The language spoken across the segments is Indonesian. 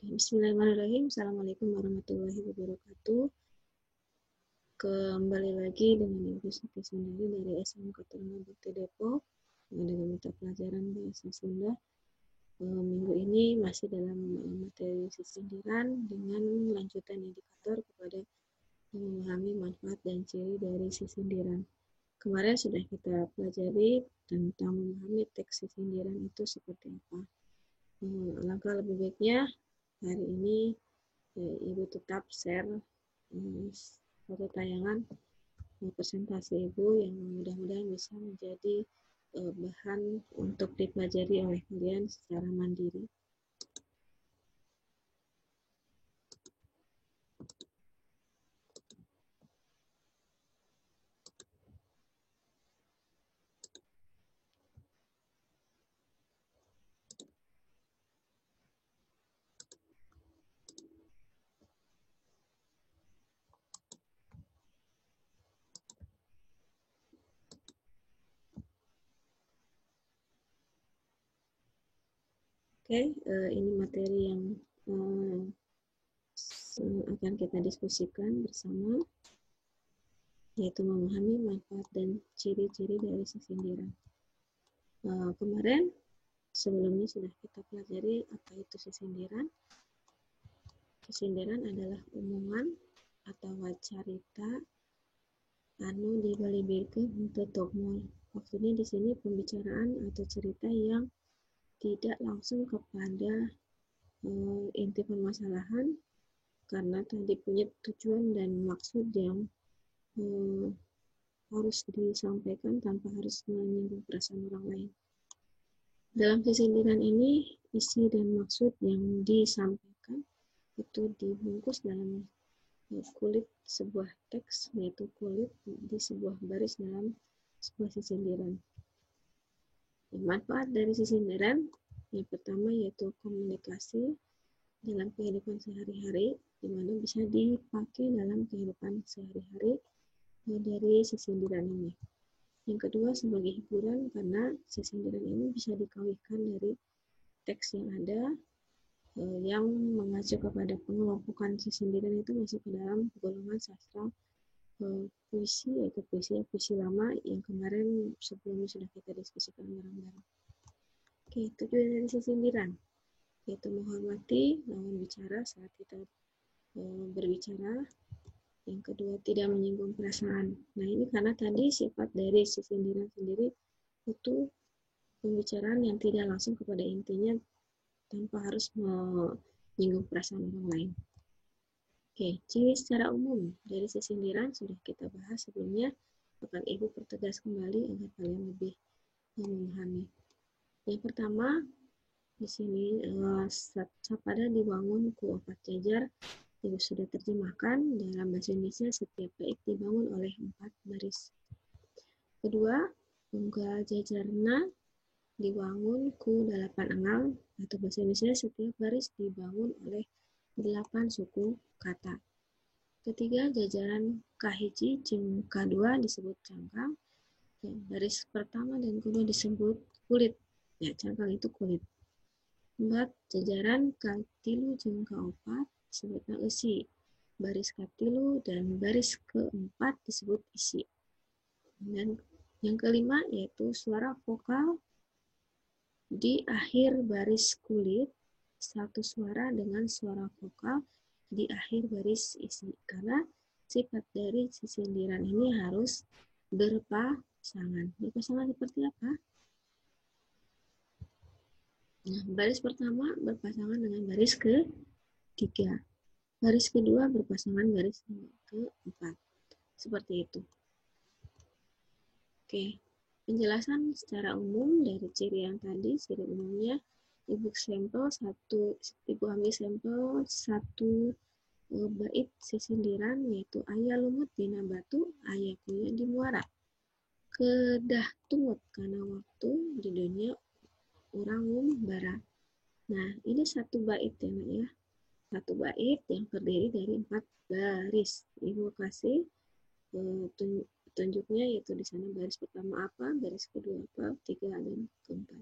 Bismillahirrahmanirrahim. Assalamualaikum warahmatullahi wabarakatuh. Kembali lagi dengan Ibu Siti Sundari dari SMK Taruna Bakti Depok dengan mata pelajaran Bahasa Sunda. Minggu ini masih dalam materi sindiran dengan lanjutan indikator kepada memahami manfaat dan ciri dari sindiran. Kemarin sudah kita pelajari tentang memahami teks sindiran itu seperti apa. Alangkah lebih baiknya hari ini Ibu tetap share foto tayangan presentasi Ibu yang mudah-mudahan bisa menjadi bahan untuk dipelajari oleh kalian secara mandiri. Oke, ini materi yang akan kita diskusikan bersama, yaitu memahami manfaat dan ciri-ciri dari sindiran. Kemarin sebelumnya sudah kita pelajari apa itu sindiran. Sindiran adalah omongan atau carita anu dibalibikeun henteu tokmol. Maksudnya di sini pembicaraan atau cerita yang tidak langsung kepada inti permasalahan karena tadi punya tujuan dan maksud yang harus disampaikan tanpa harus menyinggung perasaan orang lain. Dalam sindiran ini, isi dan maksud yang disampaikan itu dibungkus dalam kulit sebuah teks, yaitu kulit di sebuah baris dalam sebuah sindiran. Manfaat dari sindiran yang pertama yaitu komunikasi dalam kehidupan sehari-hari, di mana bisa dipakai dalam kehidupan sehari-hari dari sindiran ini. Yang kedua sebagai hiburan karena sindiran ini bisa dikawinkan dari teks yang ada yang mengacu kepada pengelompokan sindiran itu masuk ke dalam golongan sastra puisi, yaitu puisi lama yang kemarin sebelumnya sudah kita diskusikan bareng-bareng. Oke, tujuan dari sindiran yaitu menghormati lawan bicara saat kita berbicara. Yang kedua, tidak menyinggung perasaan. Nah, ini karena tadi sifat dari sindiran sendiri itu pembicaraan yang tidak langsung kepada intinya tanpa harus menyinggung perasaan orang lain. Oke, ciri secara umum dari sindiran sudah kita bahas sebelumnya, akan Ibu pertegas kembali agar kalian lebih memahami. Yang pertama, di sini sapada dibangun ku opat jajar, Ibu sudah terjemahkan dalam bahasa Indonesia setiap bait dibangun oleh 4 baris. Kedua, unggal jajarna dibangun ku 8 angal, atau bahasa Indonesia setiap baris dibangun oleh 8 suku kata. Ketiga, jajaran kahiji jeung kadua disebut cangkang. Baris pertama dan kedua disebut kulit. Ya, cangkang itu kulit. 4, jajaran katilu jeung kaopat disebutna eusi. Baris katilu dan baris keempat disebut isi. Dan yang kelima yaitu suara vokal di akhir baris kulit, satu suara dengan suara vokal di akhir baris isi. Karena sifat dari sindiran ini harus berpasangan. Berpasangan seperti apa? Nah, baris pertama berpasangan dengan baris ketiga. Baris kedua berpasangan baris keempat. Seperti itu. Oke, penjelasan secara umum dari ciri yang tadi, ciri umumnya, Ibu ambil sampel satu bait sindiran, yaitu aya lumut dina batu, aya kuya di muara. Kedah tumut karena waktu di dunia orang bara. Nah, ini satu bait ya, Nak ya. Satu bait yang terdiri dari 4 baris. Ibu kasih petunjuknya, yaitu di sana baris pertama apa, baris kedua apa, ketiga dan keempat.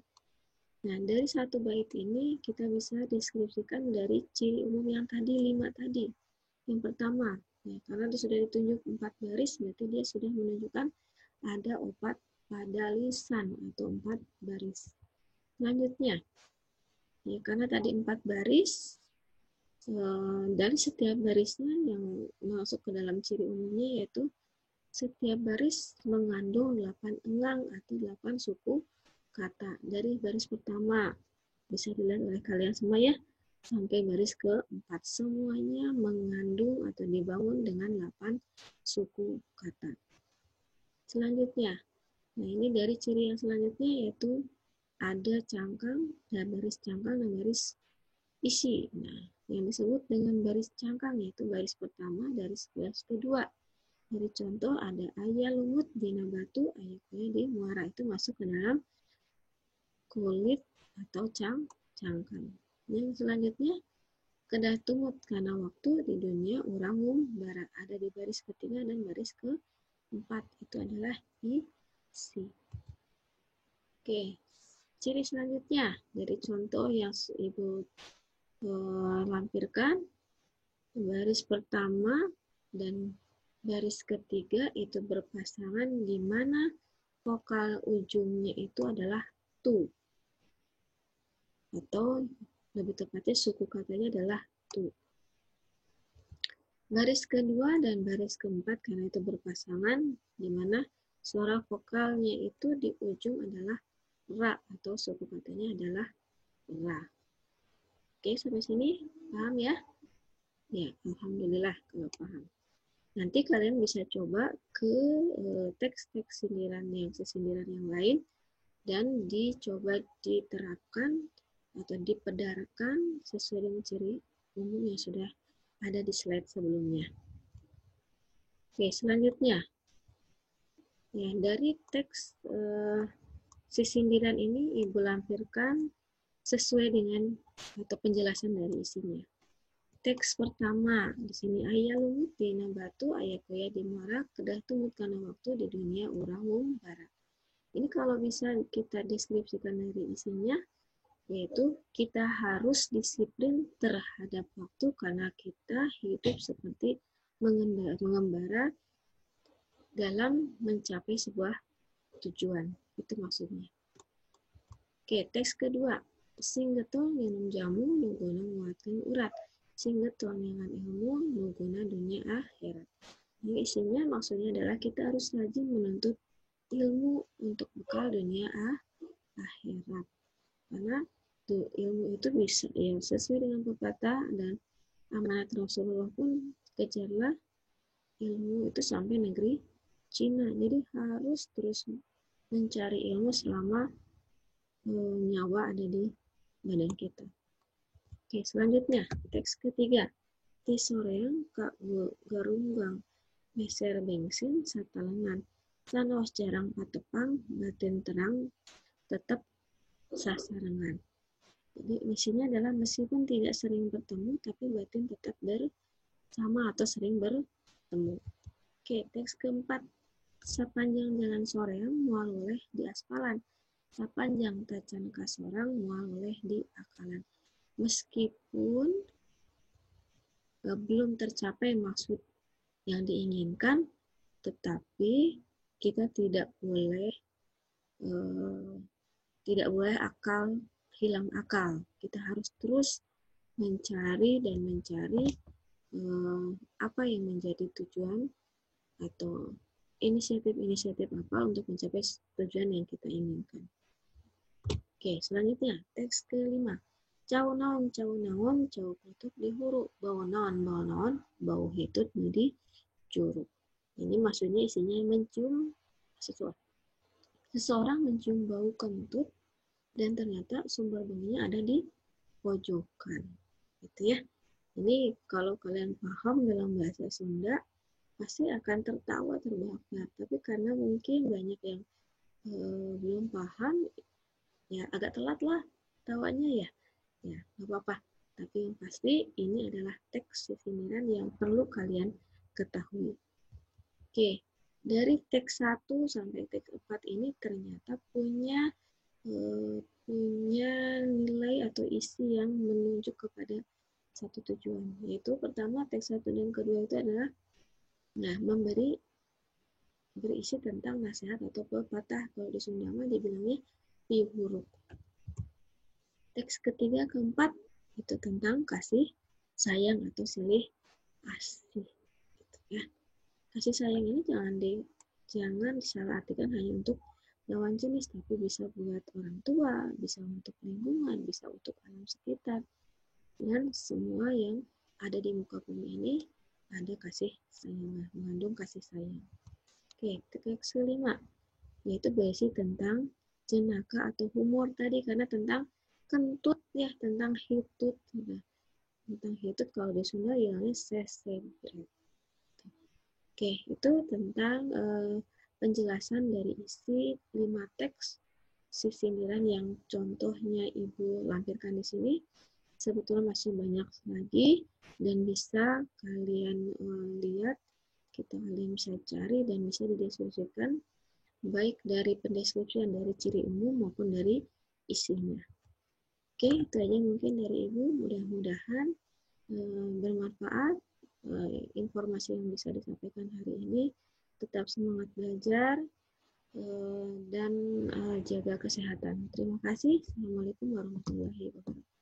Nah, dari satu bait ini kita bisa deskripsikan dari ciri umum yang tadi 5 tadi. Yang pertama, ya, karena dia sudah ditunjuk 4 baris, berarti dia sudah menunjukkan ada 4 pada lisan atau 4 baris. Selanjutnya, ya, karena tadi 4 baris, dari setiap barisnya yang masuk ke dalam ciri umumnya yaitu setiap baris mengandung 8 engang atau 8 suku kata. Dari baris pertama, bisa dilihat oleh kalian semua ya, sampai baris keempat. Semuanya mengandung atau dibangun dengan 8 suku kata. Selanjutnya, nah ini dari ciri yang selanjutnya yaitu ada cangkang dan baris cangkang dan baris isi. Nah, yang disebut dengan baris cangkang yaitu baris pertama dari baris kedua. Dari contoh ada ayah lumut dina batu, ayah kuya di muara, itu masuk ke dalam kulit atau cangkang. Yang selanjutnya kedah tumut karena waktu di dunia urang bara, ada di baris ketiga dan baris keempat, itu adalah isi. Oke, ciri selanjutnya dari contoh yang Ibu lampirkan, baris pertama dan baris ketiga itu berpasangan di mana vokal ujungnya itu adalah tu, atau lebih tepatnya suku katanya adalah tu. Baris kedua dan baris keempat karena itu berpasangan di mana suara vokalnya itu di ujung adalah ra atau suku katanya adalah ra. Oke, sampai sini paham ya? Ya, alhamdulillah kalau paham. Nanti kalian bisa coba ke teks-teks sesindiran yang lain dan dicoba diterapkan atau dipedarkan sesuai dengan ciri umum yang sudah ada di slide sebelumnya. Oke, selanjutnya. Ya, dari teks sesindiran ini Ibu lampirkan sesuai dengan atau penjelasan dari isinya. Teks pertama, di sini ayah lumut dina batu, ayah koya di muara, kedah tumut karena waktu di dunia urang bara. Ini kalau bisa kita deskripsikan dari isinya, yaitu kita harus disiplin terhadap waktu karena kita hidup seperti mengembara dalam mencapai sebuah tujuan. Itu maksudnya. Oke, teks kedua. Sing getol minum jamu nuguna nguatkan urat. Sing getol nyangan ilmu nuguna dunia akhirat. Ini isinya maksudnya adalah kita harus rajin menuntut ilmu untuk bekal dunia akhirat. Karena ilmu itu bisa ya sesuai dengan pepatah dan amanat Rasulullah pun, kejarlah ilmu itu sampai negeri Cina. Jadi harus terus mencari ilmu selama nyawa ada di badan kita. Oke, selanjutnya teks ketiga. Ti soreang kak garunggang meser bensin satalengan. Sanos jarang patepang batin terang tetap sasarengan. Jadi misinya adalah meskipun tidak sering bertemu tapi batin tetap bersama atau sering bertemu. Oke, teks keempat. Sepanjang jalan soreang mual oleh di aspalan. Sepanjang tacan kasorang mual oleh di akalan. Meskipun belum tercapai maksud yang diinginkan, tetapi kita tidak boleh hilang akal. Kita harus terus mencari apa yang menjadi tujuan atau inisiatif-inisiatif apa untuk mencapai tujuan yang kita inginkan. Oke, selanjutnya teks kelima. Cau naon, cau putuk di huru, bau naon, bau hitut di juru. Ini maksudnya isinya mencium sesuatu. Seseorang mencium bau kentut dan ternyata sumber baunya ada di pojokan. Gitu ya. Ini kalau kalian paham dalam bahasa Sunda, pasti akan tertawa terbahak-bahak. Tapi karena mungkin banyak yang belum paham, ya agak telat lah tawanya ya. Ya, nggak apa-apa. Tapi yang pasti ini adalah teks sesindiran yang perlu kalian ketahui. Oke, dari teks 1 sampai teks 4 ini ternyata punya punya nilai atau isi yang menunjuk kepada satu tujuan. Yaitu pertama, teks 1 dan kedua itu adalah berisi tentang nasihat atau pepatah. Kalau di Sunda mah dibilangnya piwuruk. Teks ketiga, keempat itu tentang kasih sayang atau silih asih. Gitu ya. Kasih sayang ini jangan disalahartikan hanya untuk lawan jenis, tapi bisa buat orang tua, bisa untuk lingkungan, bisa untuk alam sekitar, dan semua yang ada di muka bumi ini ada kasih sayang, mengandung kasih sayang. Oke, teks kelima yaitu berisi tentang jenaka atau humor tadi, karena tentang kentut ya, tentang hitut. Tentang hitut kalau di Sunda bilangnya sesebret. Oke, itu tentang penjelasan dari isi 5 teks sindiran yang contohnya Ibu lampirkan di sini. Sebetulnya masih banyak lagi dan bisa kalian lihat, kalian bisa cari dan bisa dideskripsikan baik dari pendeskripsian dari ciri umum maupun dari isinya. Oke, itu aja mungkin dari Ibu. Mudah-mudahan bermanfaat informasi yang bisa disampaikan hari ini. Tetap semangat belajar dan jaga kesehatan. Terima kasih. Assalamualaikum warahmatullahi wabarakatuh.